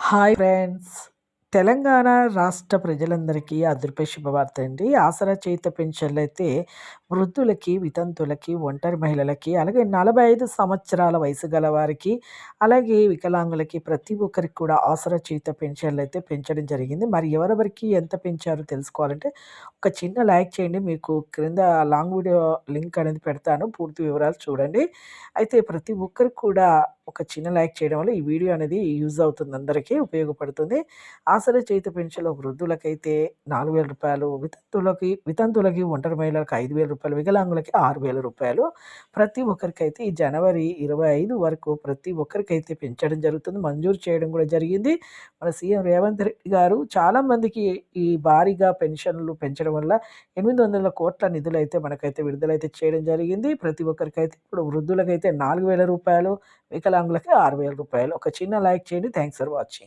Hi friends. Telangana రాష్ట్ర ప్రజలందరికీ అదృపే శుభవార్త అండి. ఆసరా చేయుత పెన్షన్‌లయితే వృద్ధులకి, వితంతులకి, ఒంటరి మహిళలకి, అలాగే 45 సంవత్సరాల వయసు గల వారికి, అలాగే వికలాంగులకి ప్రతి ఒక్కరికి కూడా ఆసరా చేయుత పెన్షన్‌లయితే పెంచడం జరిగింది. మరి ఎవరెవరికి ఎంత పెంచారో తెలుసుకోవాలంటే ఒక చిన్న లైక్ చేయండి. మీకు క్రింద లాంగ్ వీడియో లింక్ అనేది పెడతాను. పూర్తి వివరాలు చూడండి. అయితే ప్రతి ఒక్కరికి కూడా ఒక చిన్న లైక్ చేయడం వల్ల ఈ వీడియో అనేది యూజ్ అవుతుంది అందరికీ ఉపయోగపడుతుంది. ఆసరా చేయుత పెన్షన్‌లో వృద్ధులకైతే రూ. 4,000, వితంతువులకి, ఒంటరి మహిళలకు రూ. 5,000, వికలాంగులకి రూ. 6,000. ప్రతి ఒక్కరికైతే ఈ జనవరి 25 వరకు ప్రతి ఒక్కరికైతే పెంచడం జరుగుతుంది. మంజూరు చేయడం కూడా జరిగింది. మన సీఎం రేవంత్ రెడ్డి గారు చాలామందికి ఈ భారీగా పెన్షన్‌లు పెంచడం వల్ల 800 కోట్ల నిధులైతే మనకైతే విడుదలైతే చేయడం జరిగింది. ప్రతి ఒక్కరికైతే ఇప్పుడు వృద్ధులకైతే రూ. 4,000, వికలాంగులకి రూ. 6,000. ఒక చిన్న లైక్ చేయండి. Thanks for watching.